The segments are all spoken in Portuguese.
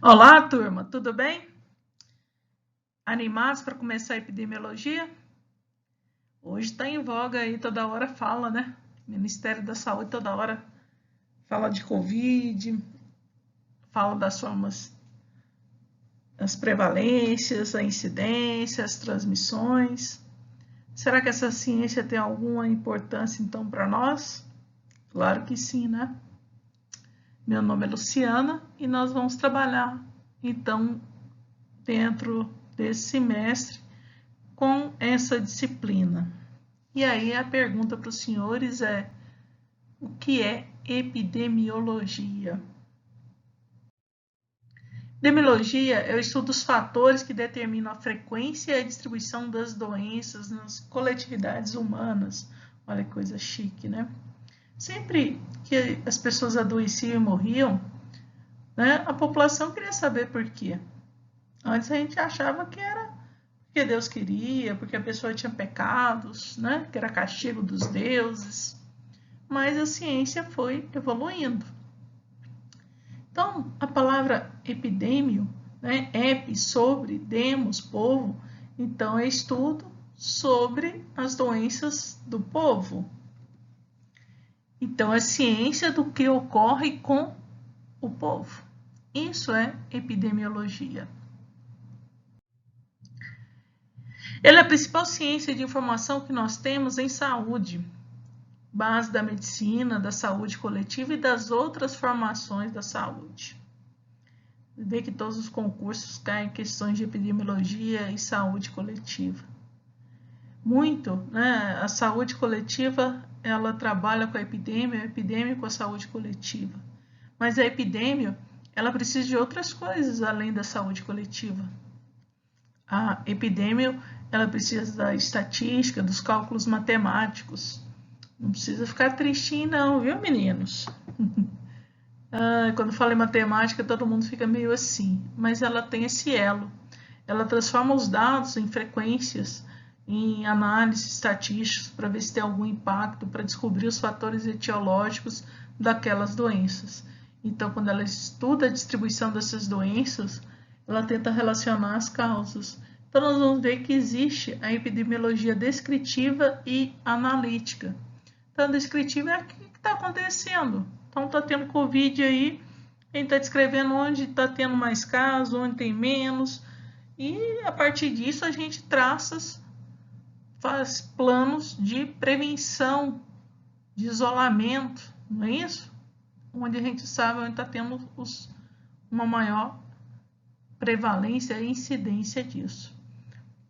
Olá, turma, tudo bem? Animados para começar a epidemiologia? Hoje está em voga aí, toda hora fala, né? Ministério da Saúde toda hora fala de Covid, fala das formas, as prevalências, a incidência, as transmissões. Será que essa ciência tem alguma importância então para nós? Claro que sim, né? Meu nome é Luciana e nós vamos trabalhar então dentro desse semestre com essa disciplina. E aí a pergunta para os senhores é: o que é epidemiologia? Epidemiologia é o estudo dos fatores que determinam a frequência e a distribuição das doenças nas coletividades humanas. Olha que coisa chique, né? Sempre que as pessoas adoeciam e morriam, né, a população queria saber por quê. Antes a gente achava que era porque Deus queria, porque a pessoa tinha pecados, né? Que era castigo dos deuses. Mas a ciência foi evoluindo. Então, a palavra epidêmio, né? Epi, sobre, demos, povo. Então, é estudo sobre as doenças do povo. Então, é ciência do que ocorre com o povo. Isso é epidemiologia. Ela é a principal ciência de informação que nós temos em saúde, base da medicina, da saúde coletiva e das outras formações da saúde. Vê que todos os concursos caem em questões de epidemiologia e saúde coletiva. Muito, né? A saúde coletiva, ela trabalha com a epidemia com a saúde coletiva. Mas a epidemia, ela precisa de outras coisas além da saúde coletiva. A epidemia, ela precisa da estatística, dos cálculos matemáticos. Não precisa ficar tristinho não, viu, meninos? Quando fala em matemática, todo mundo fica meio assim. Mas ela tem esse elo. Ela transforma os dados em frequências, em análises estatísticas, para ver se tem algum impacto, para descobrir os fatores etiológicos daquelas doenças. Então, quando ela estuda a distribuição dessas doenças, ela tenta relacionar as causas. Então, nós vamos ver que existe a epidemiologia descritiva e analítica. Então, a descritiva é o que está acontecendo. Então, está tendo Covid aí, a gente está descrevendo onde está tendo mais casos, onde tem menos, e a partir disso a gente faz planos de prevenção, de isolamento, não é isso? Onde a gente sabe onde está tendo uma maior prevalência e incidência disso.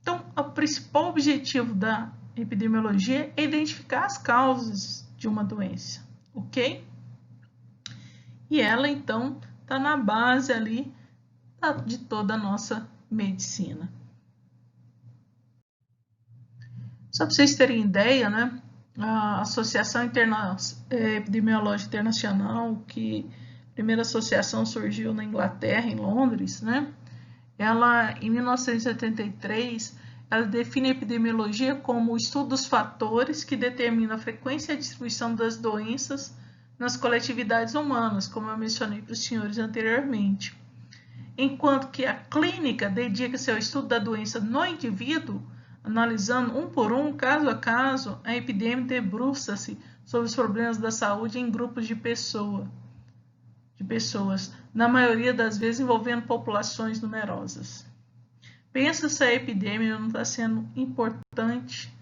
Então, o principal objetivo da epidemiologia é identificar as causas de uma doença, ok? E ela, então, está na base ali de toda a nossa medicina. Só para vocês terem ideia, né? A Associação Epidemiológica Internacional, que a primeira associação surgiu na Inglaterra, em Londres, né? Ela, em 1973, ela define a epidemiologia como o estudo dos fatores que determinam a frequência e a distribuição das doenças nas coletividades humanas, como eu mencionei para os senhores anteriormente. Enquanto que a clínica dedica-se ao estudo da doença no indivíduo, analisando um por um, caso a caso, a epidemia debruça-se sobre os problemas da saúde em grupos de pessoas, na maioria das vezes envolvendo populações numerosas. Pensa se a epidemia não está sendo importante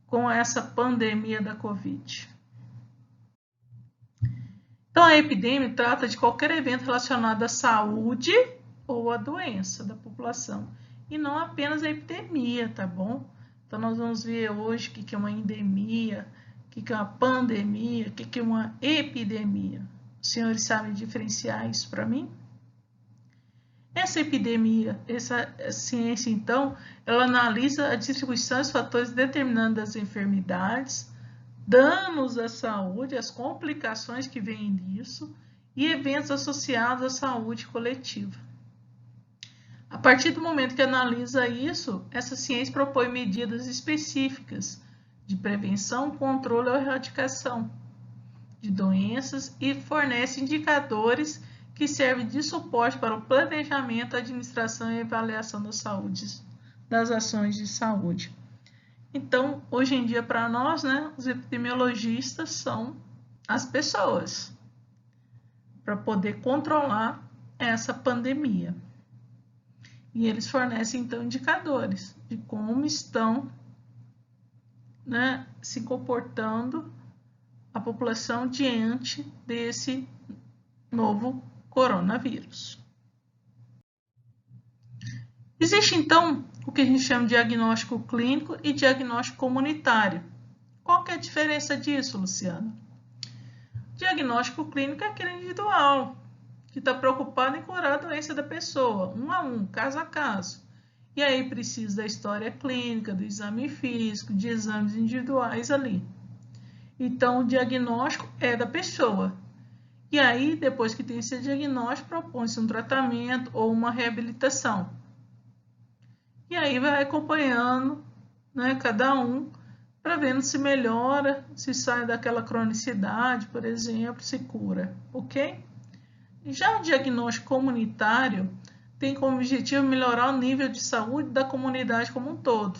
com essa pandemia da Covid. Então, a epidemia trata de qualquer evento relacionado à saúde ou à doença da população, e não apenas a epidemia, tá bom? Então, nós vamos ver hoje o que é uma endemia, o que é uma pandemia, o que é uma epidemia. Os senhores sabem diferenciar isso para mim? Essa epidemia, essa ciência, então, ela analisa a distribuição dos fatores determinando as enfermidades, danos à saúde, as complicações que vêm disso e eventos associados à saúde coletiva. A partir do momento que analisa isso, essa ciência propõe medidas específicas de prevenção, controle ou erradicação de doenças e fornece indicadores que serve de suporte para o planejamento, administração e avaliação das ações de saúde. Então, hoje em dia, para nós, né, os epidemiologistas são as pessoas para poder controlar essa pandemia. E eles fornecem, então, indicadores de como estão, né, se comportando a população diante desse novo coronavírus. Existe, então, o que a gente chama de diagnóstico clínico e diagnóstico comunitário. Qual que é a diferença disso, Luciana? Diagnóstico clínico é aquele individual, que está preocupado em curar a doença da pessoa, um a um, caso a caso. E aí precisa da história clínica, do exame físico, de exames individuais ali. Então, o diagnóstico é da pessoa. E aí, depois que tem esse diagnóstico, propõe-se um tratamento ou uma reabilitação. E aí vai acompanhando, né, cada um, para ver se melhora, se sai daquela cronicidade, por exemplo, se cura, ok? Já o diagnóstico comunitário tem como objetivo melhorar o nível de saúde da comunidade como um todo.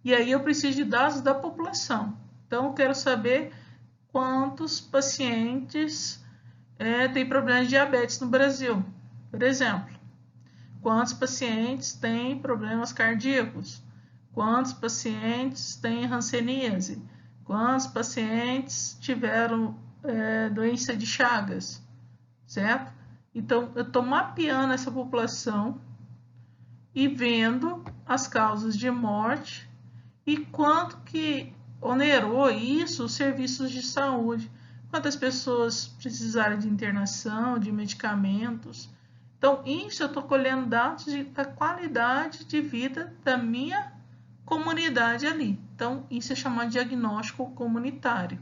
E aí eu preciso de dados da população. Então, eu quero saber quantos pacientes têm problemas de diabetes no Brasil, por exemplo. Quantos pacientes têm problemas cardíacos? Quantos pacientes têm hanseníase? Quantos pacientes tiveram doença de Chagas? Certo? Então, eu estou mapeando essa população e vendo as causas de morte e quanto que onerou isso os serviços de saúde. Quantas pessoas precisaram de internação, de medicamentos. Então, isso eu estou colhendo dados da qualidade de vida da minha comunidade ali. Então, isso é chamado de diagnóstico comunitário.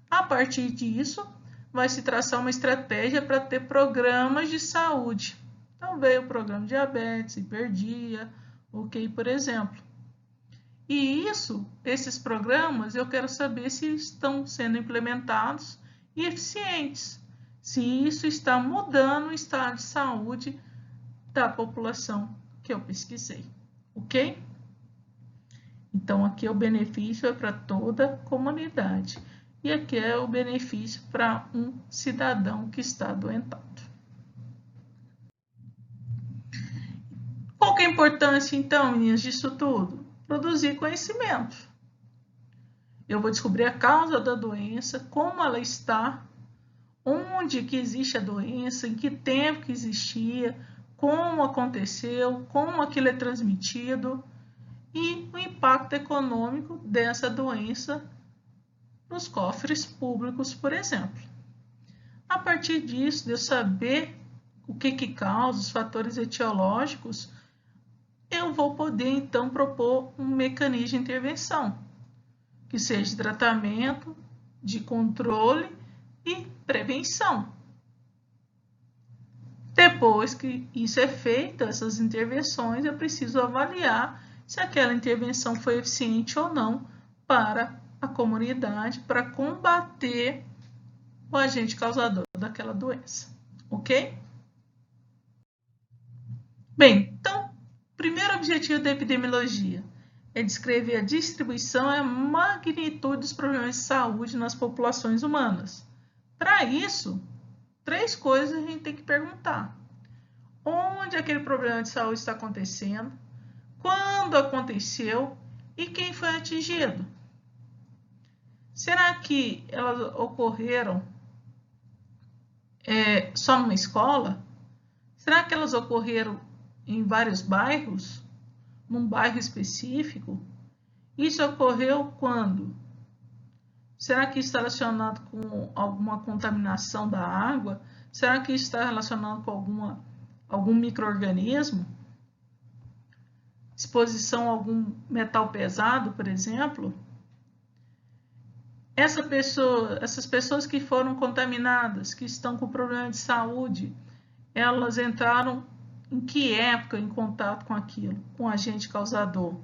A partir disso, vai se traçar uma estratégia para ter programas de saúde. Então, veio o programa de diabetes, hiperdia, ok, por exemplo. E esses programas, eu quero saber se estão sendo implementados e eficientes. Se isso está mudando o estado de saúde da população que eu pesquisei, ok? Então, aqui o benefício é para toda a comunidade. E aqui é o benefício para um cidadão que está adoentado. Qual que é a importância, então, meninas, disso tudo? Produzir conhecimento. Eu vou descobrir a causa da doença, como ela está, onde que existe a doença, em que tempo que existia, como aconteceu, como aquilo é transmitido e o impacto econômico dessa doença nos cofres públicos, por exemplo. A partir disso, de eu saber o que causa, os fatores etiológicos, eu vou poder, então, propor um mecanismo de intervenção, que seja de tratamento, de controle e prevenção. Depois que isso é feito, essas intervenções, eu preciso avaliar se aquela intervenção foi eficiente ou não para a comunidade, para combater o agente causador daquela doença, ok? Bem, então, o primeiro objetivo da epidemiologia é descrever a distribuição e a magnitude dos problemas de saúde nas populações humanas. Para isso, 3 coisas a gente tem que perguntar. Onde aquele problema de saúde está acontecendo? Quando aconteceu? E quem foi atingido? Será que elas ocorreram só numa escola? Será que elas ocorreram em vários bairros? Num bairro específico? Isso ocorreu quando? Será que está relacionado com alguma contaminação da água? Será que está relacionado com algum micro-organismo? Exposição a algum metal pesado, por exemplo? Essas pessoas que foram contaminadas, que estão com problema de saúde, elas entraram em que época em contato com aquilo, com o agente causador?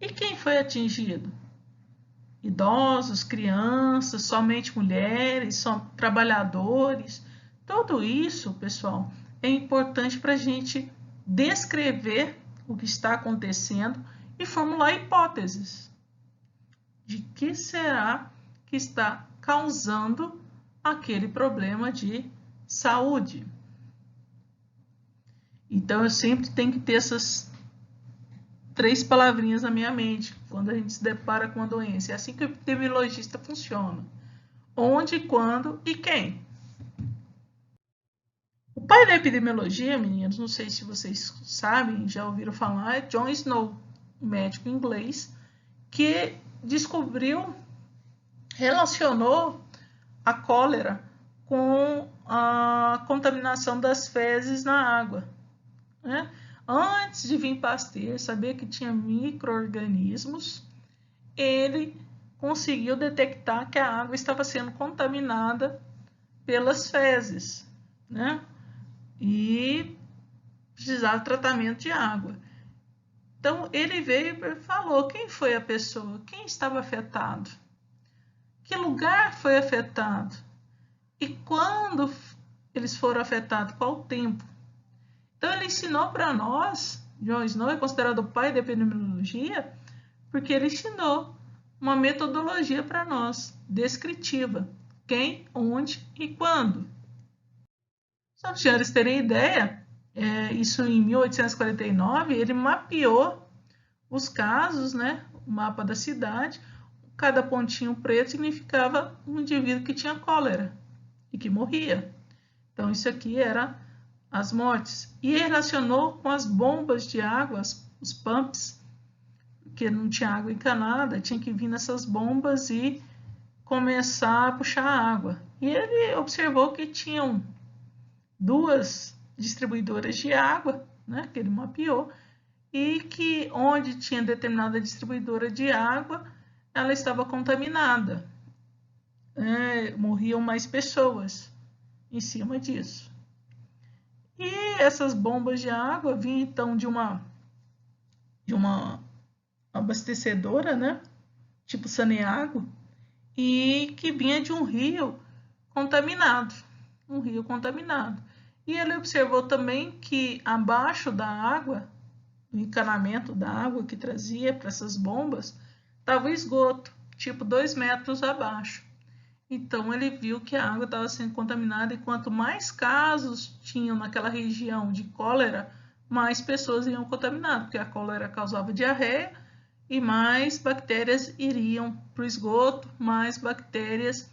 E quem foi atingido? Idosos, crianças, somente mulheres, só trabalhadores? Tudo isso, pessoal, é importante para a gente descrever o que está acontecendo e formular hipóteses de que será que está causando aquele problema de saúde. Então, eu sempre tenho que ter essas 3 palavrinhas na minha mente quando a gente se depara com uma doença. É assim que o epidemiologista funciona. Onde, quando e quem. O pai da epidemiologia, meninos, não sei se vocês sabem, já ouviram falar, é John Snow, um médico inglês, que relacionou a cólera com a contaminação das fezes na água, né? Antes de vir Pasteur saber que tinha micro-organismos, ele conseguiu detectar que a água estava sendo contaminada pelas fezes, né? E precisava de tratamento de água. Então, ele veio e falou quem foi a pessoa, quem estava afetado, que lugar foi afetado e quando eles foram afetados, qual o tempo. Então, ele ensinou para nós, John Snow é considerado o pai da epidemiologia, porque ele ensinou uma metodologia para nós, descritiva, quem, onde e quando. Só para os senhores terem ideia, isso em 1849, ele mapeou os casos, né, o mapa da cidade, cada pontinho preto significava um indivíduo que tinha cólera e que morria. Então, isso aqui era as mortes. E relacionou com as bombas de água, os pumps, porque não tinha água encanada, tinha que vir nessas bombas e começar a puxar a água. E ele observou que tinham 2 distribuidoras de água, né, que ele mapeou, e que onde tinha determinada distribuidora de água, ela estava contaminada. Morriam mais pessoas em cima disso. E essas bombas de água vinham então de uma abastecedora, né, tipo Saneago, e que vinha de um rio contaminado. E ele observou também que abaixo da água, do encanamento da água que trazia para essas bombas, estava o esgoto, tipo 2 metros abaixo. Então, ele viu que a água estava sendo contaminada e quanto mais casos tinham naquela região de cólera, mais pessoas iam contaminadas, porque a cólera causava diarreia e mais bactérias iriam para o esgoto, mais bactérias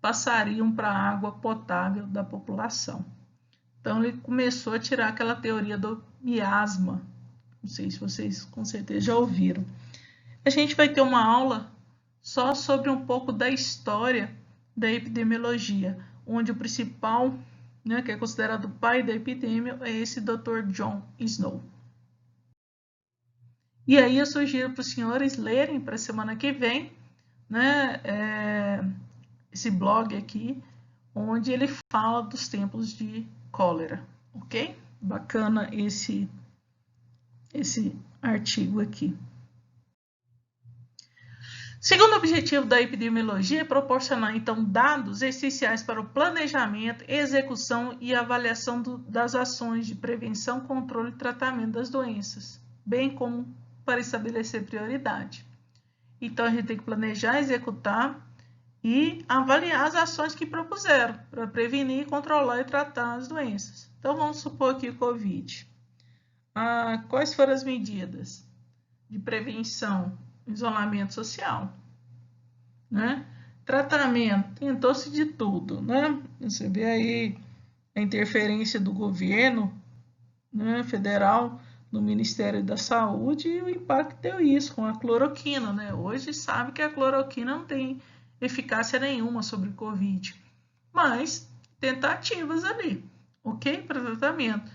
passariam para a água potável da população. Então, ele começou a tirar aquela teoria do miasma. Não sei se vocês com certeza já ouviram. A gente vai ter uma aula só sobre um pouco da história da epidemiologia, onde o principal, né, que é considerado o pai da epidemia, é esse Dr. John Snow. E aí eu sugiro para os senhores lerem para a semana que vem, né, esse blog aqui, onde ele fala dos tempos de cólera, ok? Bacana esse artigo aqui. Segundo objetivo da epidemiologia é proporcionar, então, dados essenciais para o planejamento, execução e avaliação das ações de prevenção, controle e tratamento das doenças, bem como para estabelecer prioridade. Então, a gente tem que planejar, executar e avaliar as ações que propuseram para prevenir, controlar e tratar as doenças. Então, vamos supor aqui o COVID. Quais foram as medidas de prevenção? Isolamento social, né? Tratamento, tentou-se de tudo, né? Você vê aí a interferência do governo, né, federal no Ministério da Saúde e o impacto que deu isso com a cloroquina, né? Hoje sabe que a cloroquina não tem eficácia nenhuma sobre o Covid, mas tentativas ali, ok? Para tratamento.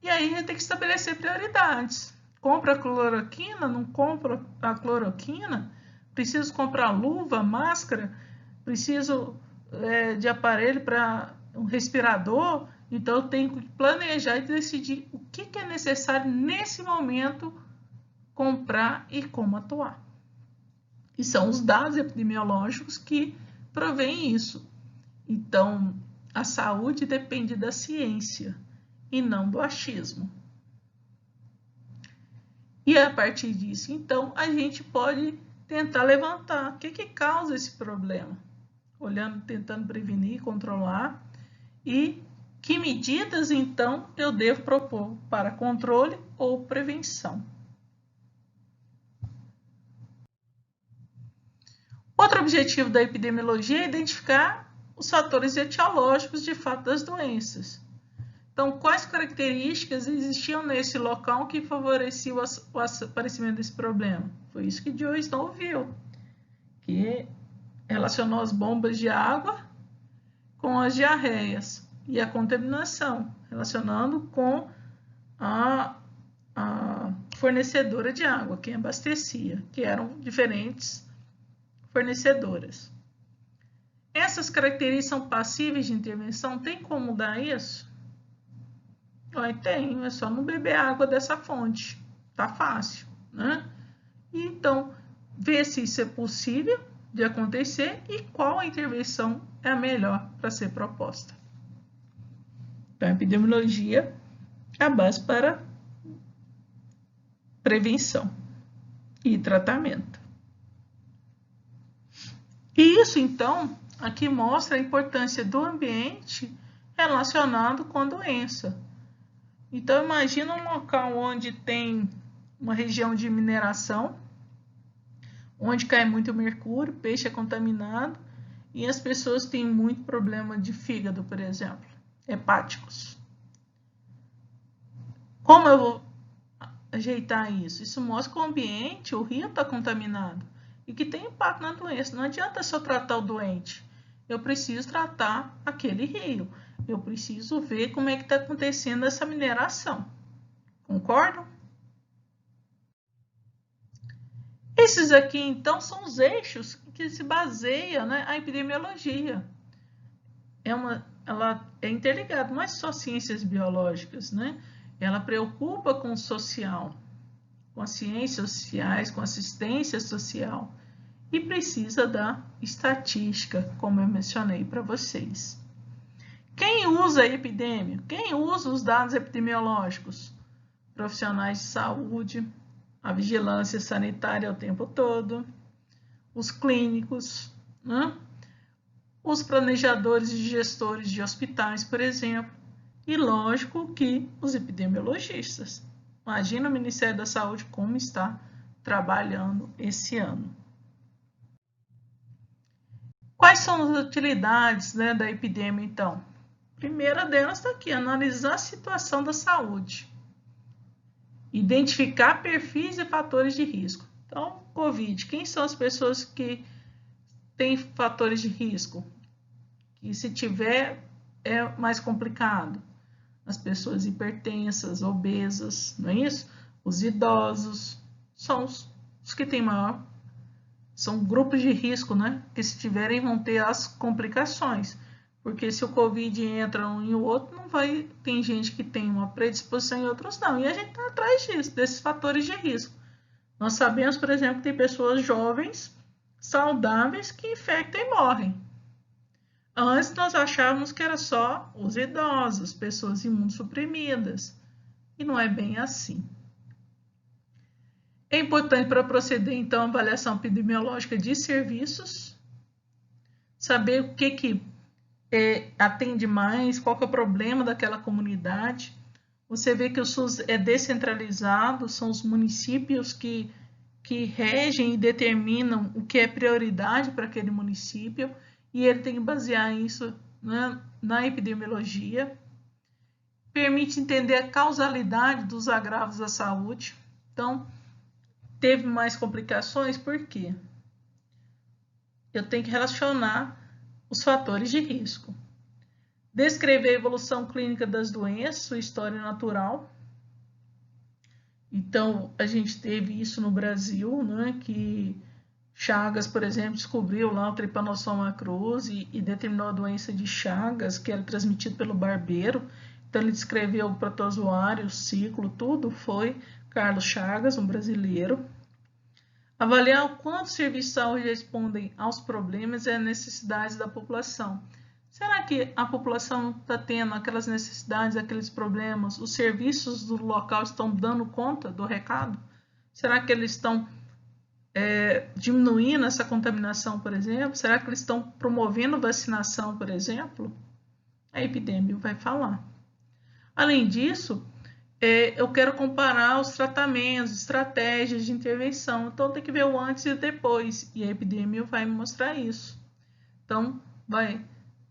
E aí a gente tem que estabelecer prioridades. Compra a cloroquina, não compra a cloroquina? Preciso comprar luva, máscara? Preciso de aparelho para um respirador? Então, eu tenho que planejar e decidir o que é necessário nesse momento comprar e como atuar. E são os dados epidemiológicos que provêm isso. Então, A saúde depende da ciência e não do achismo. E a partir disso, então, a gente pode tentar levantar o que causa esse problema, olhando, tentando prevenir, controlar, e que medidas, então, eu devo propor para controle ou prevenção. Outro objetivo da epidemiologia é identificar os fatores etiológicos de fato das doenças. Então, quais características existiam nesse local que favoreciam o aparecimento desse problema? Foi isso que Joe Snow viu, que relacionou as bombas de água com as diarreias e a contaminação, relacionando com a fornecedora de água, quem abastecia, que eram diferentes fornecedoras. Essas características são passíveis de intervenção? Tem como mudar isso? Tem, é só não beber água dessa fonte. Tá fácil, né? Então, ver se isso é possível de acontecer e qual a intervenção é a melhor para ser proposta. Então, a epidemiologia é a base para prevenção e tratamento. E isso, então, aqui mostra a importância do ambiente relacionado com a doença. Então, imagina um local onde tem uma região de mineração, onde cai muito mercúrio, peixe é contaminado, e as pessoas têm muito problema de fígado, por exemplo, hepáticos. Como eu vou ajeitar isso? Isso mostra que o ambiente, o rio está contaminado e que tem impacto na doença. Não adianta só tratar o doente. Eu preciso tratar aquele rio. Eu preciso ver como é que está acontecendo essa mineração. Concordam? Esses aqui, então, são os eixos que se baseia, né, a epidemiologia. Ela é interligada, não é só ciências biológicas, né? Ela preocupa com o social, com as ciências sociais, com assistência social e precisa da estatística, como eu mencionei para vocês. Quem usa a epidemia? Quem usa os dados epidemiológicos? Profissionais de saúde, a vigilância sanitária o tempo todo, os clínicos, né? Os planejadores e gestores de hospitais, por exemplo, e lógico que os epidemiologistas. Imagina o Ministério da Saúde como está trabalhando esse ano. Quais são as utilidades, né, da epidemia, então? A primeira delas está aqui, analisar a situação da saúde. Identificar perfis e fatores de risco. Então, Covid, quem são as pessoas que têm fatores de risco? Que se tiver, é mais complicado. As pessoas hipertensas, obesas, não é isso? Os idosos são os que têm maior, são grupos de risco, né? Que se tiverem vão ter as complicações. Porque se o Covid entra um e o outro, não vai. Tem gente que tem uma predisposição e outros não. E a gente está atrás disso, desses fatores de risco. Nós sabemos, por exemplo, que tem pessoas jovens, saudáveis, que infectam e morrem. Antes nós achávamos que era só os idosos, pessoas imunossuprimidas. E não é bem assim. É importante para proceder, então, a avaliação epidemiológica de serviços, saber o que atende mais, qual que é o problema daquela comunidade. Você vê que o SUS é descentralizado, são os municípios que regem e determinam o que é prioridade para aquele município, e ele tem que basear isso, né, na epidemiologia. Permite entender a causalidade dos agravos da saúde. Então, teve mais complicações, por quê? Eu tenho que relacionar os fatores de risco. Descrever a evolução clínica das doenças, sua história natural. Então, a gente teve isso no Brasil, né, que Chagas, por exemplo, descobriu lá o Trypanosoma cruzi e determinou a doença de Chagas, que era transmitida pelo barbeiro. Então, ele descreveu o protozoário, o ciclo, tudo foi Carlos Chagas, um brasileiro. Avaliar o quanto os serviços de saúde respondem aos problemas e às necessidades da população. Será que a população está tendo aquelas necessidades, aqueles problemas? Os serviços do local estão dando conta do recado? Será que eles estão diminuindo essa contaminação, por exemplo? Será que eles estão promovendo vacinação, por exemplo? A epidemia vai falar. Além disso, eu quero comparar os tratamentos, estratégias de intervenção. Então, tem que ver o antes e o depois. E a epidemia vai me mostrar isso. Então,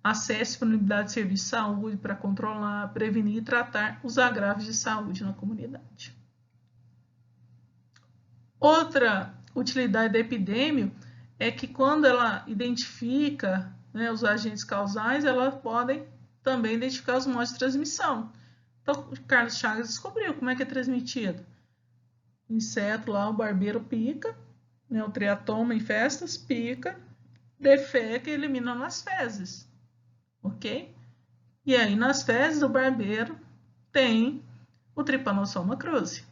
acesse a disponibilidade de serviço de saúde para controlar, prevenir e tratar os agravos de saúde na comunidade. Outra utilidade da epidemia é que quando ela identifica, né, os agentes causais, elas podem também identificar os modos de transmissão. Então, Carlos Chagas descobriu como é que é transmitido. O inseto lá, o barbeiro pica, né, o triatoma em festas, pica, defeca e elimina nas fezes. Ok? E aí, nas fezes do barbeiro, tem o Trypanosoma cruzi.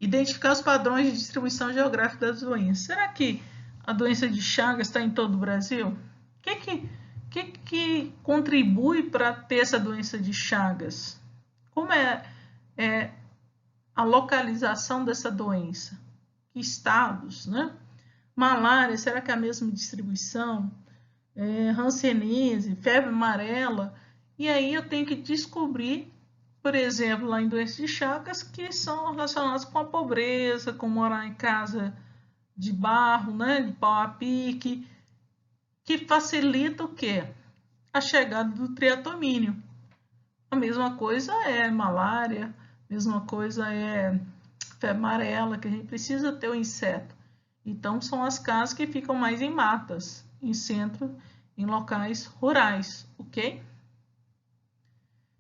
Identificar os padrões de distribuição geográfica das doenças. Será que a doença de Chagas está em todo o Brasil? O que contribui para ter essa doença de Chagas? Como é a localização dessa doença? Que estados, né? Malária, será que é a mesma distribuição? Hanseníase, febre amarela. E aí eu tenho que descobrir, por exemplo, lá em doenças de Chagas, que são relacionadas com a pobreza, com morar em casa de barro, né, de pau a pique, que facilita o quê? A chegada do triatomínio. A mesma coisa é malária, a mesma coisa é febre amarela, que a gente precisa ter o inseto. Então, são as casas que ficam mais em matas, em centro, em locais rurais, ok?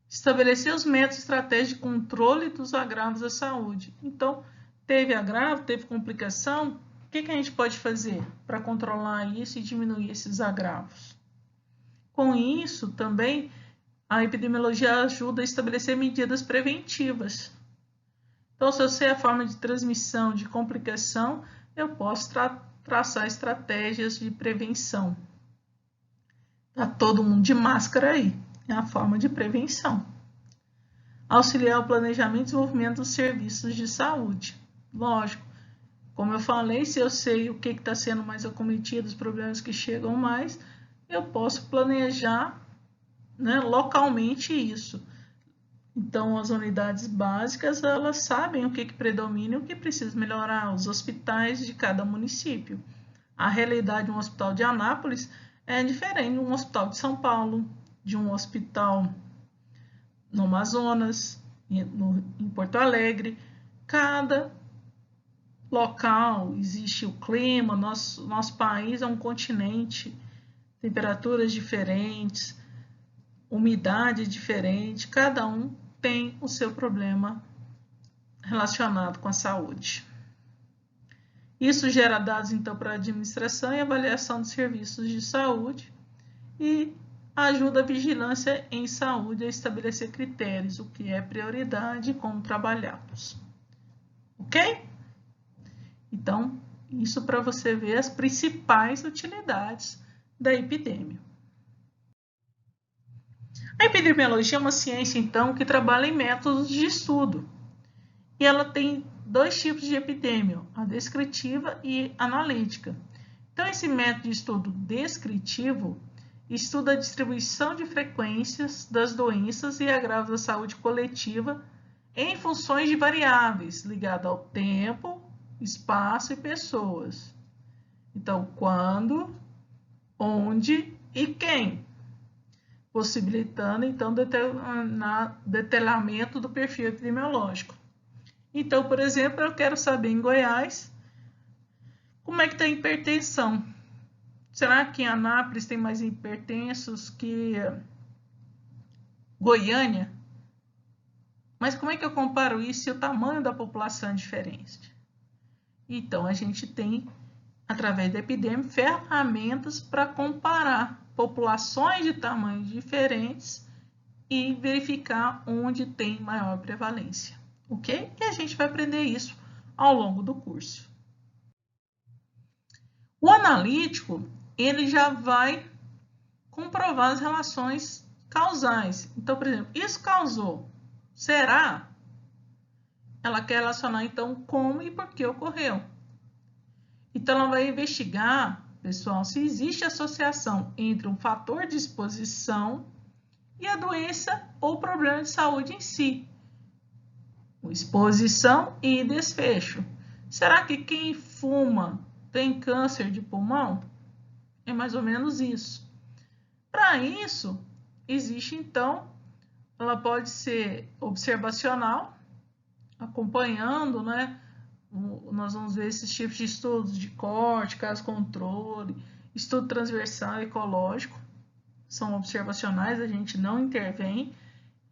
Estabelecer os métodos estratégicos de controle dos agravos da saúde. Então, teve agravo, teve complicação, o que a gente pode fazer para controlar isso e diminuir esses agravos? Com isso, também, a epidemiologia ajuda a estabelecer medidas preventivas. Então, se eu sei a forma de transmissão, de complicação, eu posso traçar estratégias de prevenção. Tá todo mundo de máscara aí. É a forma de prevenção. Auxiliar o planejamento e desenvolvimento dos serviços de saúde. Lógico, como eu falei, se eu sei o que está sendo mais acometido, os problemas que chegam mais, eu posso planejar, né, localmente isso. Então, as unidades básicas, elas sabem o que predomina e o que precisa melhorar, os hospitais de cada município. A realidade de um hospital de Anápolis é diferente de um hospital de São Paulo, de um hospital no Amazonas, em Porto Alegre. Cada local existe o clima, nosso país é um continente, temperaturas diferentes, umidade diferente, cada um tem o seu problema relacionado com a saúde. Isso gera dados, então, para a administração e avaliação dos serviços de saúde e ajuda a vigilância em saúde a estabelecer critérios, o que é prioridade e como trabalhá-los. Ok? Então, isso para você ver as principais utilidades da epidemia. A epidemiologia é uma ciência, então, que trabalha em métodos de estudo. E ela tem dois tipos de epidemia, a descritiva e analítica. Então, esse método de estudo descritivo estuda a distribuição de frequências das doenças e agravos da saúde coletiva em funções de variáveis ligadas ao tempo, espaço e pessoas. Então, quando, onde e quem, possibilitando, então, detalhamento do perfil epidemiológico. Então, por exemplo, eu quero saber em Goiás como é que está a hipertensão. Será que em Anápolis tem mais hipertensos que Goiânia? Mas como é que eu comparo isso se o tamanho da população é diferente? Então, a gente tem, através da epidemia, ferramentas para comparar populações de tamanhos diferentes e verificar onde tem maior prevalência. Ok? E a gente vai aprender isso ao longo do curso. O analítico, ele já vai comprovar as relações causais. Então, por exemplo, isso causou. Será? Ela quer relacionar, então, como e por que ocorreu. Então, ela vai investigar, pessoal, se existe associação entre um fator de exposição e a doença ou problema de saúde em si. Exposição e desfecho. Será que quem fuma tem câncer de pulmão? É mais ou menos isso. Para isso, existe então, ela pode ser observacional, acompanhando, né? Nós vamos ver esses tipos de estudos de corte, caso controle, estudo transversal ecológico, são observacionais, a gente não intervém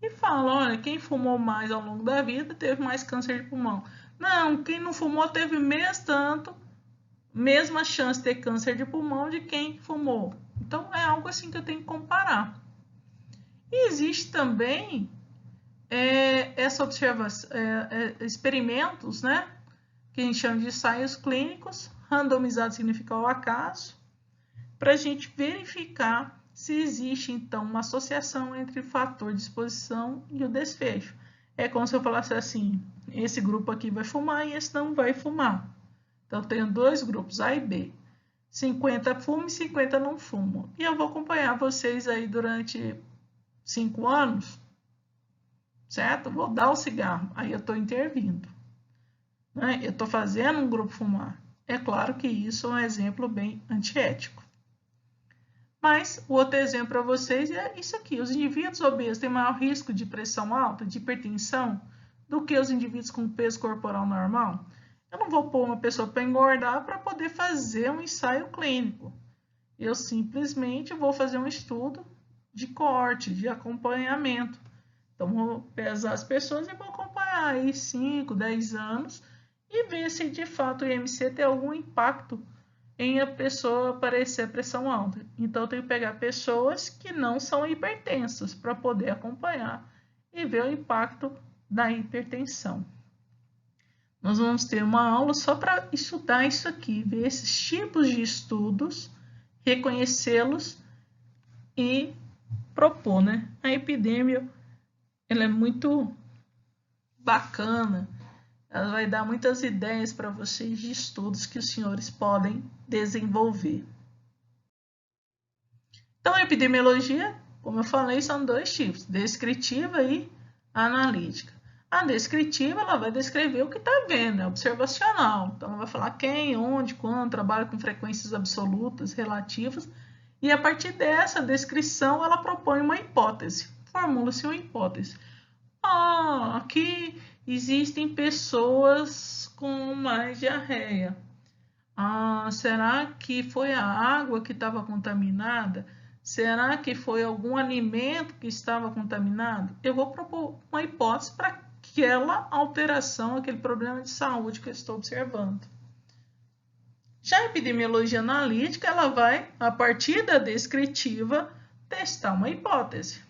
e fala, olha, quem fumou mais ao longo da vida teve mais câncer de pulmão. Não, quem não fumou teve mesma chance de ter câncer de pulmão de quem fumou. Então, é algo assim que eu tenho que comparar. E existe também essa observação, experimentos, né? Que a gente chama de ensaios clínicos, randomizado significa ao acaso, para a gente verificar se existe, então, uma associação entre o fator de exposição e o desfecho. É como se eu falasse assim, esse grupo aqui vai fumar e esse não vai fumar. Então, eu tenho dois grupos, A e B. 50 fumam e 50 não fumam. E eu vou acompanhar vocês aí durante 5 anos, certo? Vou dar o cigarro, aí eu estou intervindo. Né? Eu estou fazendo um grupo fumar. É claro que isso é um exemplo bem antiético. Mas o outro exemplo para vocês é isso aqui. Os indivíduos obesos têm maior risco de pressão alta, de hipertensão, do que os indivíduos com peso corporal normal? Eu não vou pôr uma pessoa para engordar para poder fazer um ensaio clínico. Eu simplesmente vou fazer um estudo de corte, de acompanhamento. Então, vou pesar as pessoas e vou acompanhar aí 5, 10 anos e ver se de fato o IMC tem algum impacto em a pessoa aparecer pressão alta. Então, eu tenho que pegar pessoas que não são hipertensas para poder acompanhar e ver o impacto da hipertensão. Nós vamos ter uma aula só para estudar isso aqui, ver esses tipos de estudos, reconhecê-los e propor, né? A epidemia, ela é muito bacana, ela vai dar muitas ideias para vocês de estudos que os senhores podem desenvolver. Então, a epidemiologia, como eu falei, são dois tipos, descritiva e analítica. A descritiva, ela vai descrever o que está vendo, é observacional. Então, ela vai falar quem, onde, quando, trabalha com frequências absolutas, relativas, e a partir dessa descrição, ela propõe uma hipótese. Formula-se uma hipótese. Aqui existem pessoas com mais diarreia. Será que foi a água que estava contaminada? Será que foi algum alimento que estava contaminado? Eu vou propor uma hipótese para aquela alteração, aquele problema de saúde que eu estou observando. Já a epidemiologia analítica, ela vai, a partir da descritiva, testar uma hipótese.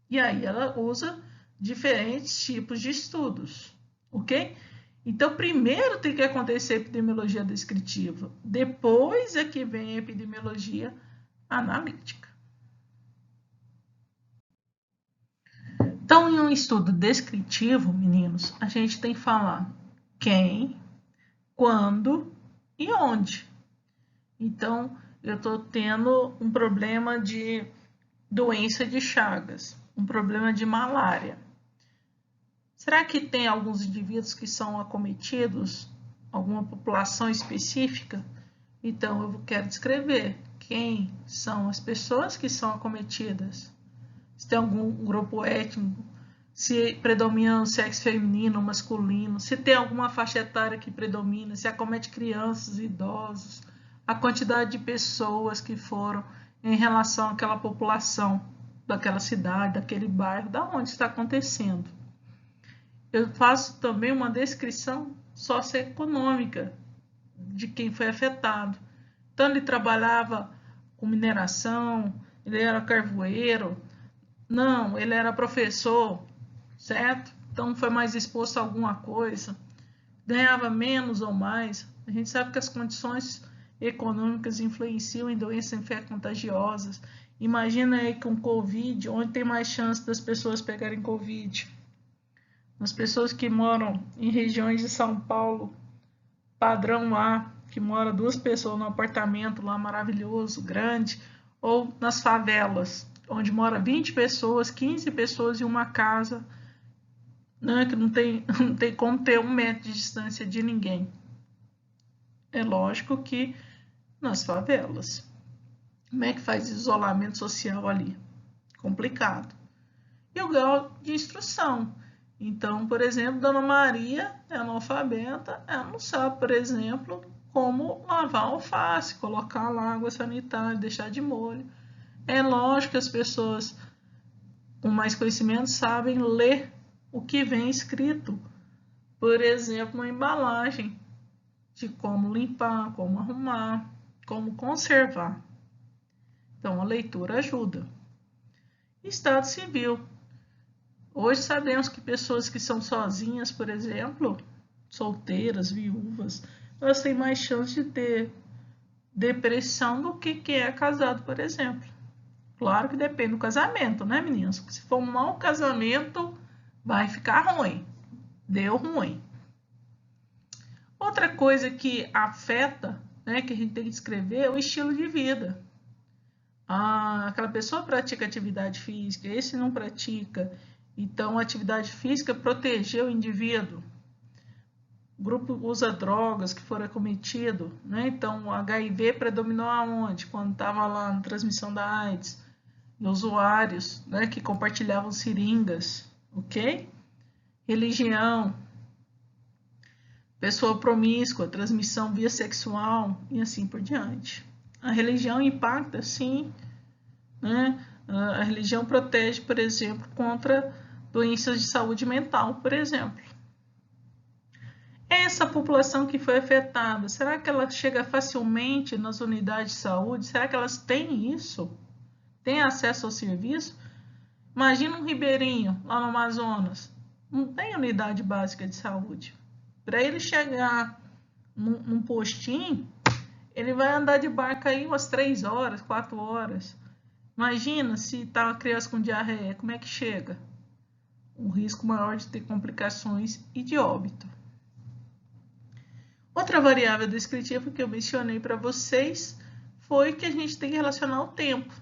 E aí ela usa diferentes tipos de estudos, ok? Então, primeiro tem que acontecer a epidemiologia descritiva, depois é que vem a epidemiologia analítica. Então, em um estudo descritivo, meninos, a gente tem que falar quem, quando e onde. Então, eu estou tendo um problema de doença de Chagas, um problema de malária. Será que tem alguns indivíduos que são acometidos, alguma população específica? Então, eu quero descrever quem são as pessoas que são acometidas. Se tem algum grupo étnico, se predomina o sexo feminino ou masculino, se tem alguma faixa etária que predomina, se acomete crianças, idosos, a quantidade de pessoas que foram em relação àquela população daquela cidade, daquele bairro, da onde está acontecendo. Eu faço também uma descrição socioeconômica de quem foi afetado. Então, ele trabalhava com mineração, ele era carvoeiro, não, ele era professor, certo? Então, foi mais exposto a alguma coisa, ganhava menos ou mais. A gente sabe que as condições econômicas influenciam em doenças infecto-contagiosas, Imagina aí com Covid, onde tem mais chance das pessoas pegarem Covid? As pessoas que moram em regiões de São Paulo, padrão lá, que mora 2 pessoas num apartamento lá maravilhoso, grande, ou nas favelas, onde mora 20 pessoas, 15 pessoas em uma casa, né, que não tem como ter 1 metro de distância de ninguém. É lógico que nas favelas. Como é que faz isolamento social ali? Complicado. E o grau de instrução. Então, por exemplo, Dona Maria é analfabeta, ela não sabe, por exemplo, como lavar alface, colocar lá água sanitária, deixar de molho. É lógico que as pessoas com mais conhecimento sabem ler o que vem escrito, por exemplo, na embalagem, de como limpar, como arrumar, como conservar. Então, a leitura ajuda. Estado civil. Hoje sabemos que pessoas que são sozinhas, por exemplo, solteiras, viúvas, elas têm mais chance de ter depressão do que quem é casado, por exemplo. Claro que depende do casamento, né, meninas? Se for um mau casamento, vai ficar ruim. Deu ruim. Outra coisa que afeta, né, que a gente tem que escrever, é o estilo de vida. Aquela pessoa pratica atividade física, esse não pratica. Então, a atividade física protegeu o indivíduo. O grupo usa drogas que foram acometido, né? Então, o HIV predominou aonde? Quando estava lá na transmissão da AIDS. E usuários, né, que compartilhavam seringas, ok? Religião, pessoa promíscua, transmissão via sexual e assim por diante. A religião impacta, sim, né? A religião protege, por exemplo, contra doenças de saúde mental, por exemplo. Essa população que foi afetada, será que ela chega facilmente nas unidades de saúde? Será que elas têm isso? Têm acesso ao serviço? Imagina um ribeirinho lá no Amazonas, não tem unidade básica de saúde. Para ele chegar num postinho, ele vai andar de barco aí umas 3 horas, 4 horas. Imagina se tá uma criança com diarreia, como é que chega? Um risco maior de ter complicações e de óbito. Outra variável descritiva que eu mencionei para vocês foi que a gente tem que relacionar o tempo,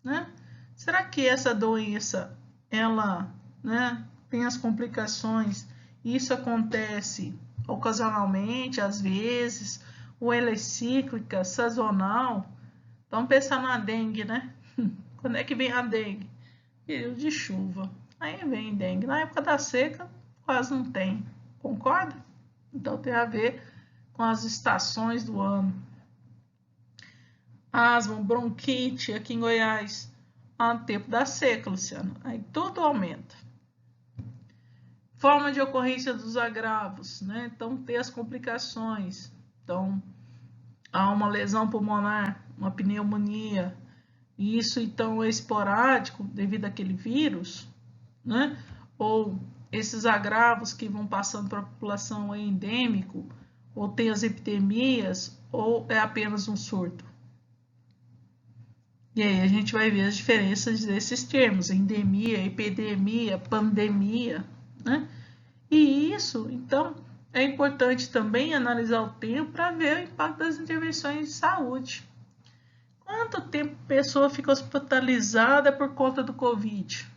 né? Será que essa doença, ela, né, tem as complicações? Isso acontece ocasionalmente, às vezes, ou ela é cíclica, sazonal? Vamos pensar na dengue, né? Quando é que vem a dengue? Período de chuva. Aí vem dengue. Na época da seca, quase não tem. Concorda? Então tem a ver com as estações do ano. Asma, bronquite, aqui em Goiás, no tempo da seca, Luciano. Aí tudo aumenta. Forma de ocorrência dos agravos, né? Então, tem as complicações. Então, há uma lesão pulmonar, uma pneumonia, e isso então é esporádico devido àquele vírus, né? Ou esses agravos que vão passando para a população é endêmico, ou tem as epidemias, ou é apenas um surto. E aí a gente vai ver as diferenças desses termos, endemia, epidemia, pandemia, né? E isso, então, é importante também analisar o tempo para ver o impacto das intervenções de saúde. Quanto tempo a pessoa fica hospitalizada por conta do Covid?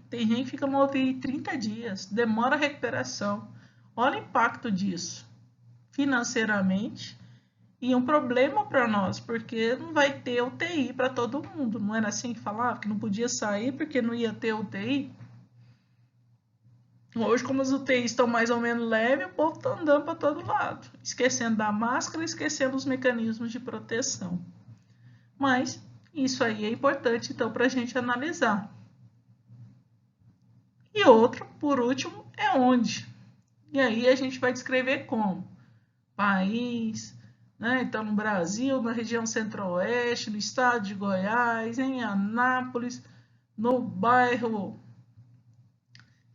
Tem gente que fica na UTI 30 dias, demora a recuperação. Olha o impacto disso financeiramente e um problema para nós, porque não vai ter UTI para todo mundo. Não era assim que falava, que não podia sair porque não ia ter UTI? Hoje, como as UTIs estão mais ou menos leves, o povo está andando para todo lado, esquecendo da máscara, esquecendo os mecanismos de proteção. Mas isso aí é importante, então, para a gente analisar. E outro, por último, é onde. E aí a gente vai descrever como. País, né? Então, no Brasil, na região centro-oeste, no estado de Goiás, em Anápolis, no bairro...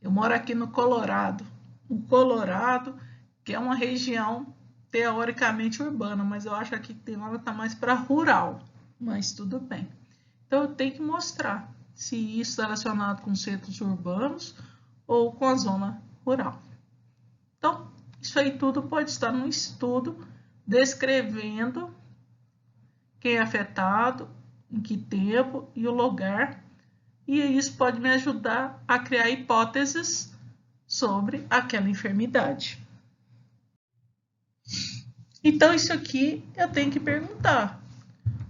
Eu moro aqui no Colorado. O Colorado, que é uma região teoricamente urbana, mas eu acho que aqui tem hora tá mais para rural, mas tudo bem. Então, eu tenho que mostrar se isso está relacionado com centros urbanos ou com a zona rural. Então, isso aí tudo pode estar num estudo descrevendo quem é afetado, em que tempo e o lugar, e isso pode me ajudar a criar hipóteses sobre aquela enfermidade. Então, isso aqui eu tenho que perguntar: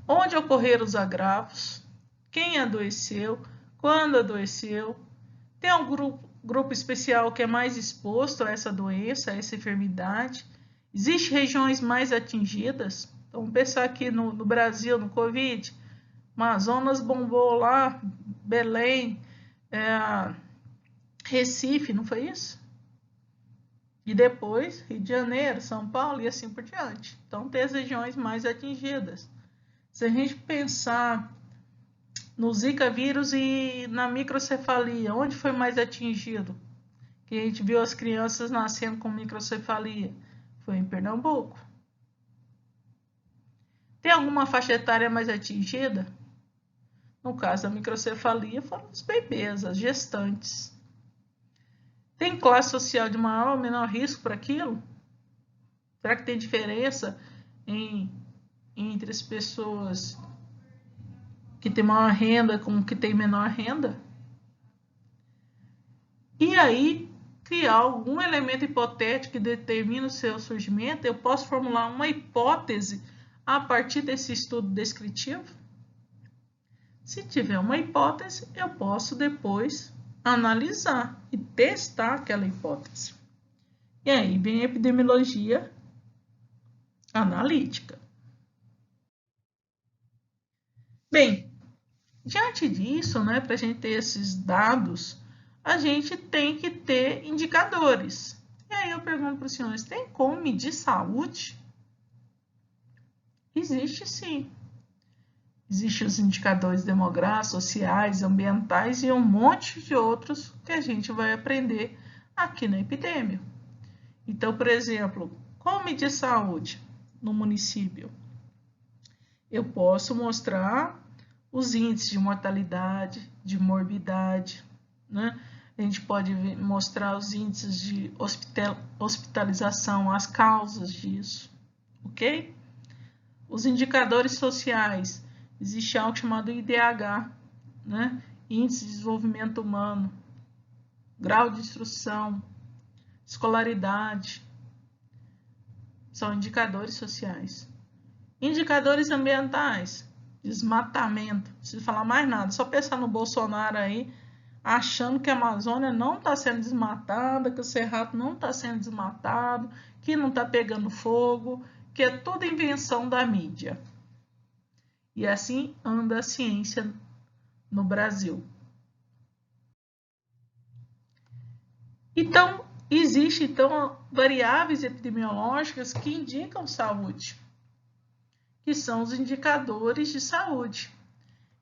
onde ocorreram os agravos? Quem adoeceu? Quando adoeceu? Tem algum grupo especial que é mais exposto a essa doença, a essa enfermidade? Existem regiões mais atingidas? Então, vamos pensar aqui no Brasil, no Covid, Amazonas bombou lá, Belém, Recife, não foi isso? E depois, Rio de Janeiro, São Paulo e assim por diante. Então, tem as regiões mais atingidas. Se a gente pensar no Zika vírus e na microcefalia, onde foi mais atingido? Que a gente viu as crianças nascendo com microcefalia. Foi em Pernambuco. Tem alguma faixa etária mais atingida? No caso da microcefalia, foram os bebês, as gestantes. Tem classe social de maior ou menor risco para aquilo? Será que tem diferença entre as pessoas que têm maior renda com que têm menor renda? E aí, criar algum elemento hipotético que determine o seu surgimento, eu posso formular uma hipótese a partir desse estudo descritivo? Se tiver uma hipótese, eu posso depois analisar e testar aquela hipótese. E aí vem a epidemiologia analítica. Bem, diante disso, né, para a gente ter esses dados, a gente tem que ter indicadores. E aí eu pergunto para os senhores, tem como medir saúde? Existe sim. Existem os indicadores demográficos, sociais, ambientais e um monte de outros que a gente vai aprender aqui na epidemia. Então, por exemplo, como medir saúde no município? Eu posso mostrar os índices de mortalidade, de morbidade, né? A gente pode mostrar os índices de hospitalização, as causas disso, ok? Os indicadores sociais, existe algo chamado IDH, né? Índice de Desenvolvimento Humano, grau de instrução, escolaridade, são indicadores sociais. Indicadores ambientais, desmatamento, não preciso falar mais nada, só pensar no Bolsonaro aí, achando que a Amazônia não está sendo desmatada, que o Cerrado não está sendo desmatado, que não está pegando fogo, que é tudo invenção da mídia. E assim anda a ciência no Brasil. Então, existem variáveis epidemiológicas que indicam saúde, que são os indicadores de saúde.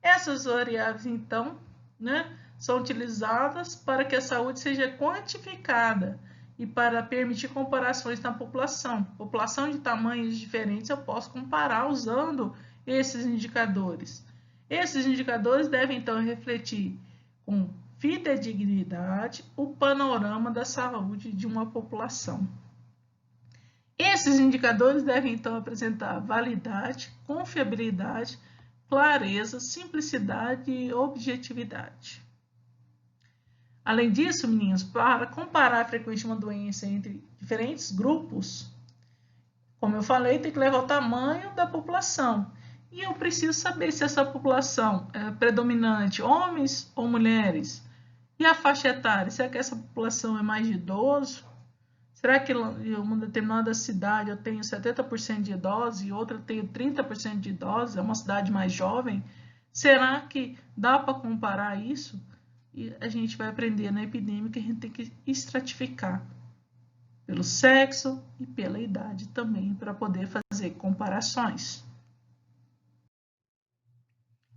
Essas variáveis, então, né, são utilizadas para que a saúde seja quantificada e para permitir comparações na população. População de tamanhos diferentes eu posso comparar usando esses indicadores. Esses indicadores devem, então, refletir com fidedignidade o panorama da saúde de uma população. Esses indicadores devem, então, apresentar validade, confiabilidade, clareza, simplicidade e objetividade. Além disso, meninos, para comparar a frequência de uma doença entre diferentes grupos, como eu falei, tem que levar o tamanho da população. E eu preciso saber se essa população é predominante, homens ou mulheres. E a faixa etária, será que essa população é mais de idoso? Será que em uma determinada cidade eu tenho 70% de idosos e outra eu tenho 30% de idosos? É uma cidade mais jovem? Será que dá para comparar isso? E a gente vai aprender na epidemia que a gente tem que estratificar pelo sexo e pela idade também para poder fazer comparações.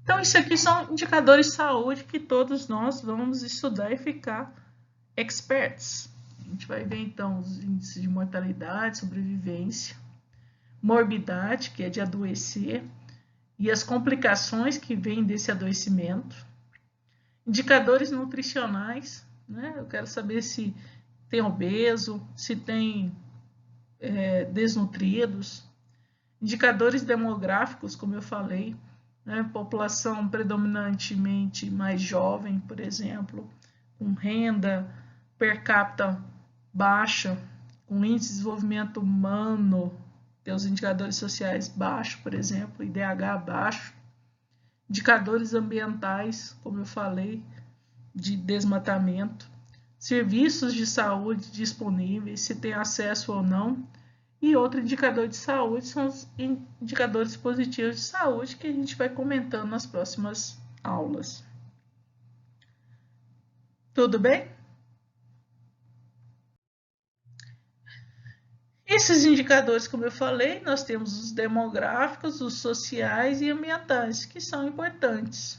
Então, isso aqui são indicadores de saúde que todos nós vamos estudar e ficar experts. A gente vai ver, então, os índices de mortalidade, sobrevivência, morbidade, que é de adoecer, e as complicações que vêm desse adoecimento. Indicadores nutricionais, né? Eu quero saber se tem obeso, se tem desnutridos. Indicadores demográficos, como eu falei, né? População predominantemente mais jovem, por exemplo, com renda per capita baixa, com índice de desenvolvimento humano, tem os indicadores sociais baixos, por exemplo, IDH baixo, indicadores ambientais, como eu falei, de desmatamento, serviços de saúde disponíveis, se tem acesso ou não, e outro indicador de saúde são os indicadores positivos de saúde que a gente vai comentando nas próximas aulas. Tudo bem? Esses indicadores, como eu falei, nós temos os demográficos, os sociais e ambientais, que são importantes.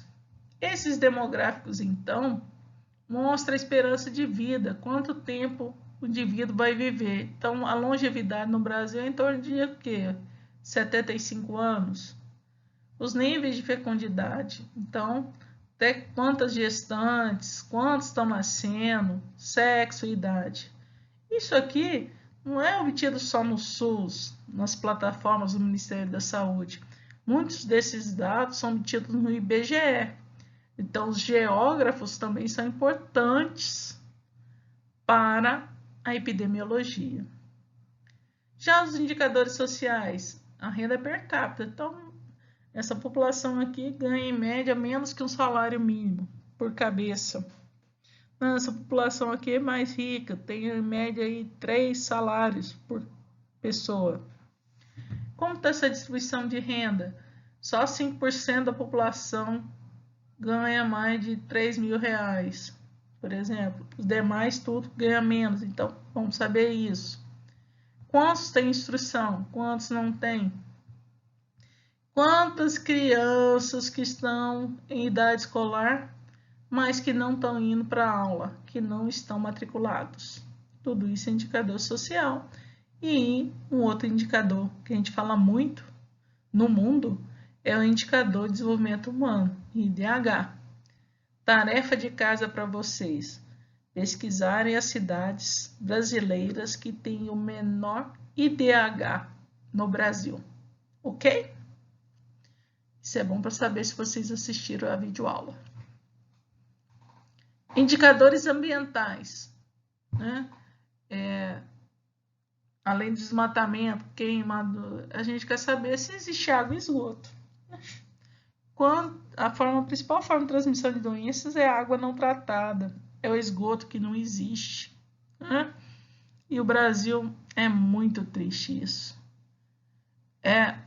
Esses demográficos, então, mostram a esperança de vida, quanto tempo o indivíduo vai viver. Então, a longevidade no Brasil é em torno de o quê? 75 anos. Os níveis de fecundidade, então, até quantas gestantes, quantos estão nascendo, sexo e idade. Isso aqui não é obtido só no SUS, nas plataformas do Ministério da Saúde. Muitos desses dados são obtidos no IBGE. Então, os geógrafos também são importantes para a epidemiologia. Já os indicadores sociais, a renda per capita. Então, essa população aqui ganha em média menos que um salário mínimo por cabeça. Essa população aqui é mais rica, tem em média aí 3 salários por pessoa. Como está essa distribuição de renda? Só 5% da população ganha mais de 3 mil reais, por exemplo. Os demais tudo ganha menos, então vamos saber isso. Quantos têm instrução? Quantos não têm? Quantas crianças que estão em idade escolar, mas que não estão indo para a aula, que não estão matriculados? Tudo isso é indicador social. E um outro indicador que a gente fala muito no mundo é o indicador de desenvolvimento humano, IDH. Tarefa de casa para vocês: pesquisarem as cidades brasileiras que têm o menor IDH no Brasil. Ok? Isso é bom para saber se vocês assistiram a videoaula. Indicadores ambientais, né? Além do desmatamento, queimado, a gente quer saber se existe água e esgoto. A principal forma de transmissão de doenças é a água não tratada, é o esgoto que não existe, né? E o Brasil é muito triste isso.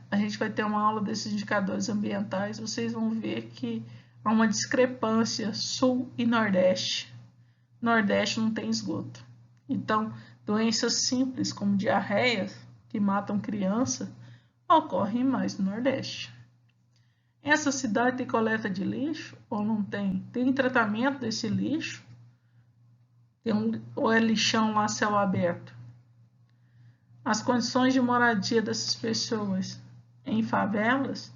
A gente vai ter uma aula desses indicadores ambientais, vocês vão ver que há uma discrepância sul e nordeste. Nordeste não tem esgoto. Então, doenças simples como diarreia, que matam criança, ocorrem mais no nordeste. Essa cidade tem coleta de lixo ou não tem? Tem tratamento desse lixo? Ou é lixão lá, céu aberto? As condições de moradia dessas pessoas em favelas,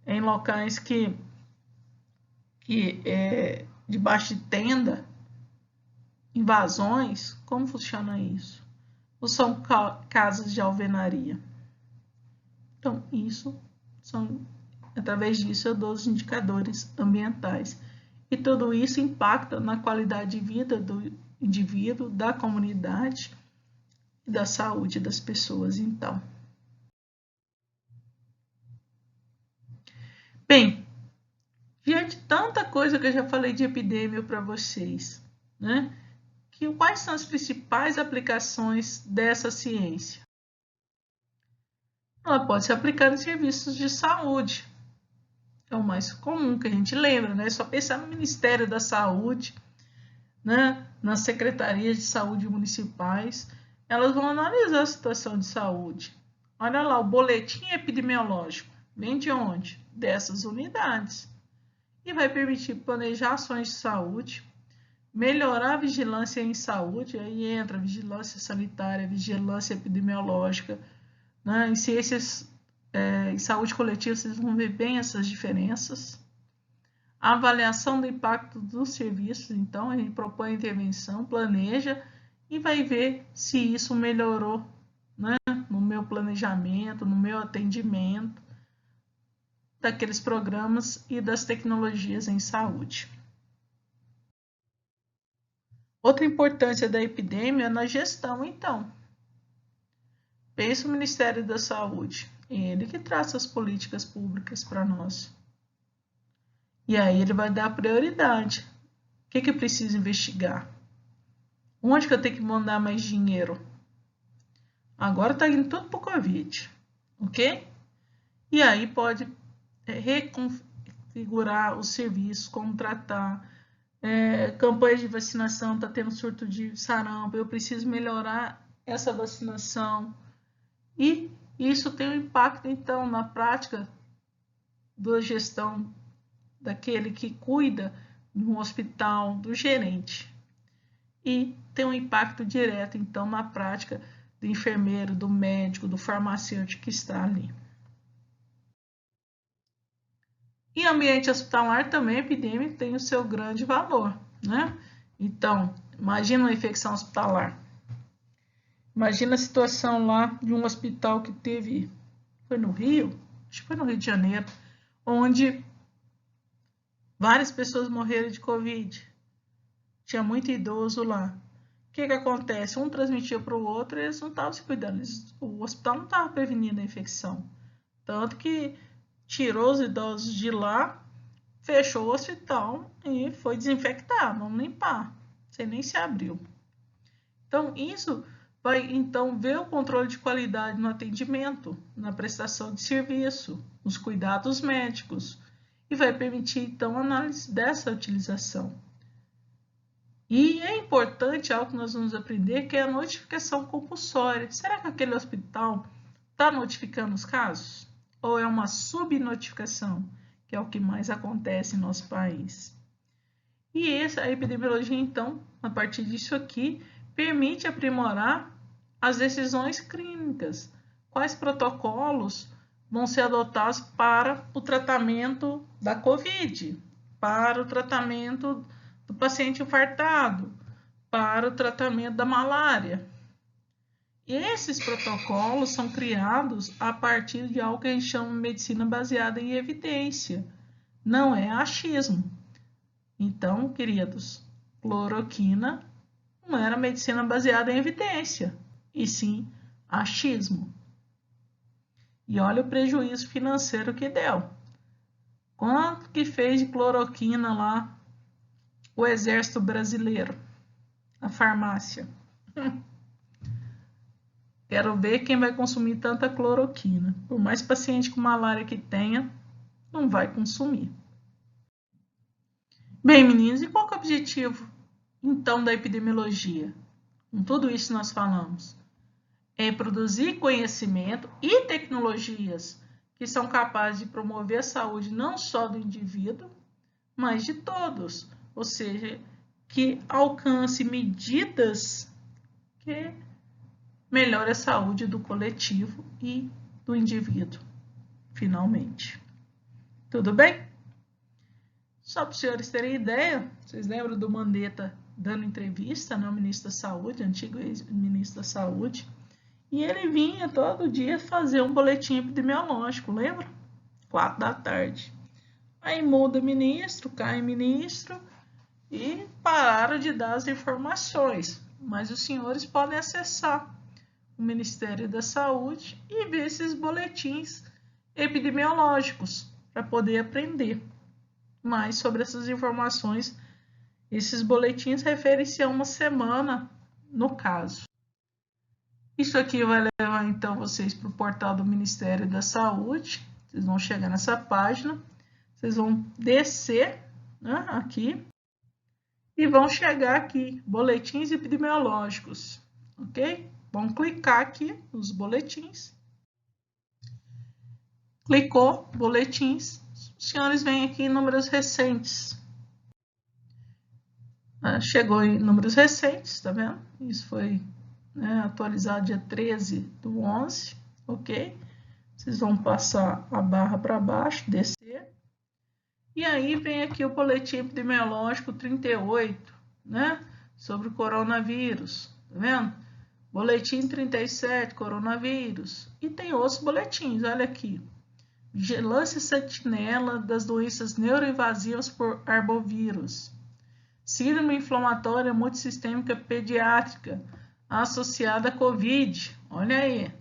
em locais que debaixo de tenda, invasões, como funciona isso? Ou são casas de alvenaria? Então, através disso eu dou os indicadores ambientais. E tudo isso impacta na qualidade de vida do indivíduo, da comunidade e da saúde das pessoas, então. Bem, diante de tanta coisa que eu já falei de epidemia para vocês, né? Quais são as principais aplicações dessa ciência? Ela pode ser aplicada em serviços de saúde. É o mais comum que a gente lembra, né? É só pensar no Ministério da Saúde, né? Nas secretarias de saúde municipais, elas vão analisar a situação de saúde. Olha lá, o boletim epidemiológico vem de onde? Dessas unidades. E vai permitir planejar ações de saúde, melhorar a vigilância em saúde, aí entra vigilância sanitária, vigilância epidemiológica, né? Em ciências em saúde coletiva, vocês vão ver bem essas diferenças. A avaliação do impacto dos serviços, então, a gente propõe a intervenção, planeja e vai ver se isso melhorou, né, no meu planejamento, no meu atendimento, daqueles programas e das tecnologias em saúde. Outra importância da epidemia é na gestão, então. Pensa o Ministério da Saúde, ele que traça as políticas públicas para nós. E aí ele vai dar prioridade. O que eu preciso investigar? Onde que eu tenho que mandar mais dinheiro? Agora está indo tudo para o Covid, ok? E aí pode reconfigurar os serviços, contratar, campanha de vacinação, está tendo surto de sarampo, eu preciso melhorar essa vacinação. E isso tem um impacto, então, na prática da gestão daquele que cuida no hospital, do gerente. E tem um impacto direto, então, na prática do enfermeiro, do médico, do farmacêutico que está ali. E ambiente hospitalar também, epidêmico, tem o seu grande valor, né? Então, imagina uma infecção hospitalar. Imagina a situação lá de um hospital que teve, foi no Rio, acho que foi no Rio de Janeiro, onde várias pessoas morreram de Covid. Tinha muito idoso lá. O que acontece? Um transmitia para o outro e eles não estavam se cuidando. O hospital não estava prevenindo a infecção. Tanto que tirou os idosos de lá, fechou o hospital e foi desinfectar, vamos limpar. Você nem se abriu. Então, isso vai então ver o controle de qualidade no atendimento, na prestação de serviço, nos cuidados médicos e vai permitir então a análise dessa utilização. E é importante algo que nós vamos aprender, que é a notificação compulsória. Será que aquele hospital está notificando os casos? Ou é uma subnotificação, que é o que mais acontece em nosso país? E a epidemiologia, então, a partir disso aqui, permite aprimorar as decisões clínicas. Quais protocolos vão ser adotados para o tratamento da COVID, para o tratamento do paciente infartado, para o tratamento da malária. E esses protocolos são criados a partir de algo que a gente chama de medicina baseada em evidência. Não é achismo. Então, queridos, cloroquina não era medicina baseada em evidência, e sim achismo. E olha o prejuízo financeiro que deu. Quanto que fez de cloroquina lá o exército brasileiro, a farmácia? Quero ver quem vai consumir tanta cloroquina. Por mais paciente com malária que tenha, não vai consumir. Bem, meninos, e qual que é o objetivo, então, da epidemiologia? Com tudo isso nós falamos. É produzir conhecimento e tecnologias que são capazes de promover a saúde não só do indivíduo, mas de todos. Ou seja, que alcance medidas que melhorem a saúde do coletivo e do indivíduo, finalmente. Tudo bem? Só para os senhores terem ideia, vocês lembram do Mandetta dando entrevista, né, o ministro da Saúde, antigo ex-ministro da Saúde, e ele vinha todo dia fazer um boletim epidemiológico, lembra? 4 da tarde. Aí muda ministro, cai ministro e pararam de dar as informações. Mas os senhores podem acessar o Ministério da Saúde e ver esses boletins epidemiológicos para poder aprender mais sobre essas informações. Esses boletins referem-se a uma semana no caso. Isso aqui vai levar então vocês para o portal do Ministério da Saúde. Vocês vão chegar nessa página, vocês vão descer, né, aqui e vão chegar aqui, boletins epidemiológicos, ok? Vão clicar aqui nos boletins. Clicou, boletins, os senhores vêm aqui em números recentes. Chegou em números recentes, tá vendo? Isso foi atualizado dia 13/11, ok? Vocês vão passar a barra para baixo, descer. E aí vem aqui o boletim epidemiológico 38, né? Sobre o coronavírus, tá vendo? Boletim 37, coronavírus. E tem outros boletins, olha aqui. Vigilância sentinela das doenças neuroinvasivas por arbovírus. Síndrome inflamatória multissistêmica pediátrica associada à Covid. Olha aí.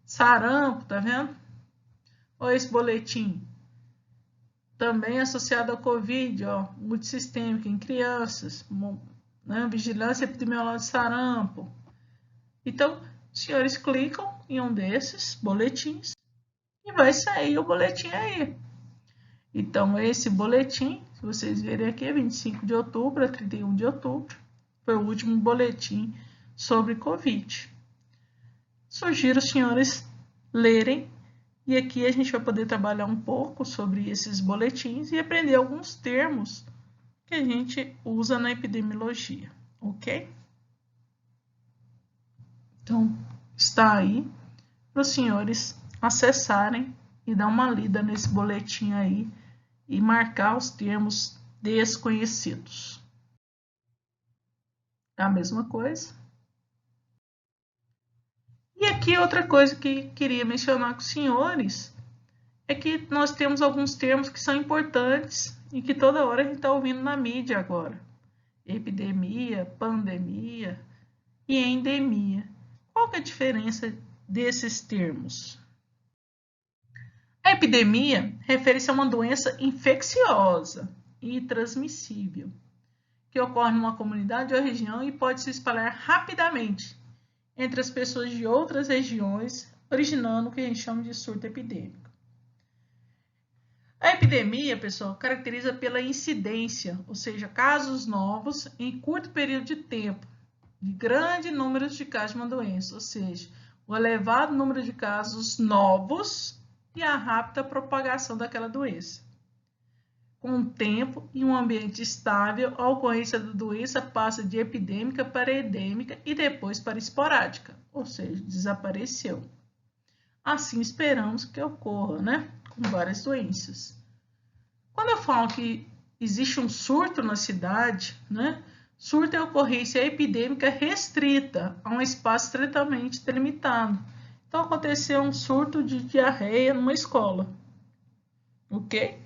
Sarampo, tá vendo? Olha esse boletim. Também associado à Covid, ó, multissistêmica em crianças, né? Vigilância epidemiológica de sarampo. Então, os senhores clicam em um desses boletins e vai sair o boletim aí. Então, esse boletim, se vocês verem aqui, é 25 de outubro a 31 de outubro, foi o último boletim sobre Covid. Sugiro os senhores lerem, e aqui a gente vai poder trabalhar um pouco sobre esses boletins e aprender alguns termos que a gente usa na epidemiologia, ok? Então, está aí para os senhores acessarem e dar uma lida nesse boletim aí e marcar os termos desconhecidos. É a mesma coisa. E aqui outra coisa que queria mencionar com os senhores é que nós temos alguns termos que são importantes e que toda hora a gente está ouvindo na mídia agora. Epidemia, pandemia e endemia. Qual que é a diferença desses termos? A epidemia refere-se a uma doença infecciosa e transmissível, que ocorre numa comunidade ou região e pode se espalhar rapidamente entre as pessoas de outras regiões, originando o que a gente chama de surto epidêmico. A epidemia, pessoal, caracteriza pela incidência, ou seja, casos novos em curto período de tempo, de grande número de casos de uma doença, ou seja, o elevado número de casos novos e a rápida propagação daquela doença. Com o tempo e um ambiente estável, a ocorrência da doença passa de epidêmica para endêmica e depois para esporádica, ou seja, desapareceu. Assim esperamos que ocorra, né? Com várias doenças. Quando eu falo que existe um surto na cidade, né? Surto é a ocorrência epidêmica restrita a um espaço estritamente delimitado. Então, aconteceu um surto de diarreia numa escola, ok?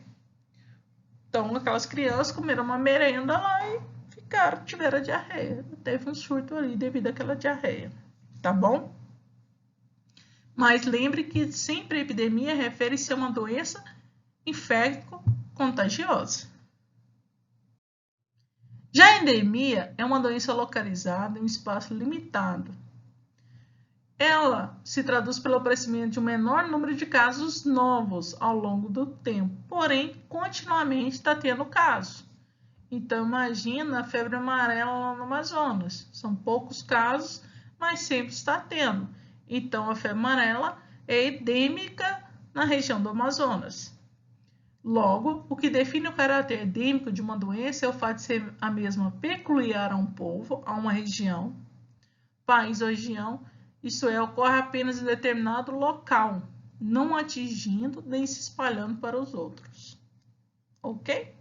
Então, aquelas crianças comeram uma merenda lá e tiveram diarreia. Teve um surto ali devido àquela diarreia, tá bom? Mas lembre que sempre a epidemia refere-se a uma doença infecto-contagiosa. Já a endemia é uma doença localizada em um espaço limitado. Ela se traduz pelo aparecimento de um menor número de casos novos ao longo do tempo, porém, continuamente está tendo casos. Então, imagina a febre amarela lá no Amazonas. São poucos casos, mas sempre está tendo. Então, a febre amarela é endêmica na região do Amazonas. Logo, o que define o caráter endêmico de uma doença é o fato de ser a mesma peculiar a um povo, a uma região, país ou região, isso é, ocorre apenas em determinado local, não atingindo nem se espalhando para os outros. Ok?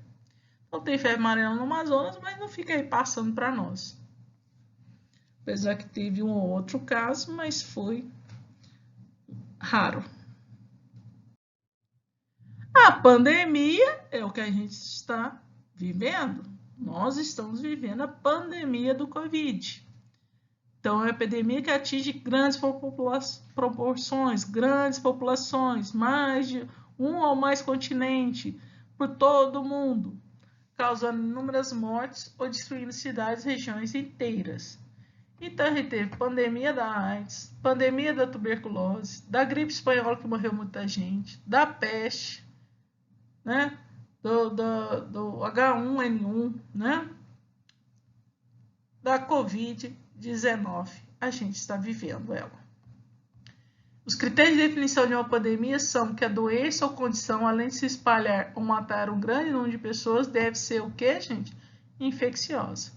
Então tem febre amarela no Amazonas, mas não fica aí passando para nós. Apesar que teve um ou outro caso, mas foi raro. A pandemia é o que a gente está vivendo. Nós estamos vivendo a pandemia do Covid. Então, é uma epidemia que atinge grandes proporções, grandes populações, mais de um ou mais continentes, por todo o mundo, causando inúmeras mortes ou destruindo cidades e regiões inteiras. Então, a gente teve pandemia da AIDS, pandemia da tuberculose, da gripe espanhola, que morreu muita gente, da peste, né? do H1N1, né? Da Covid-19. A gente está vivendo ela. Os critérios de definição de uma pandemia são que a doença ou condição, além de se espalhar ou matar um grande número de pessoas, deve ser o quê, gente? Infecciosa.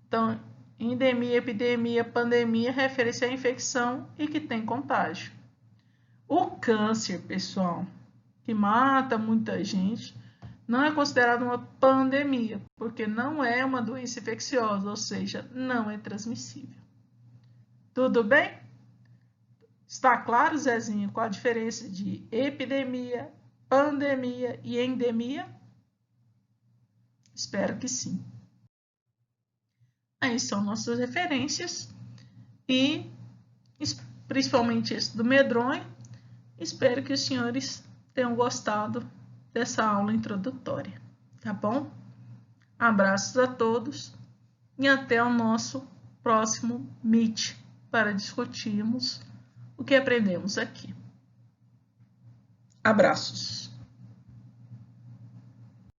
Então, endemia, epidemia, pandemia refere-se à infecção e que tem contágio. O câncer, pessoal, que mata muita gente, não é considerado uma pandemia, porque não é uma doença infecciosa, ou seja, não é transmissível. Tudo bem? Está claro, Zezinho, qual a diferença de epidemia, pandemia e endemia? Espero que sim. Aí são nossas referências e principalmente esse do medronho. Espero que os senhores tenham gostado dessa aula introdutória, tá bom? Abraços a todos e até o nosso próximo Meet para discutirmos o que aprendemos aqui. Abraços!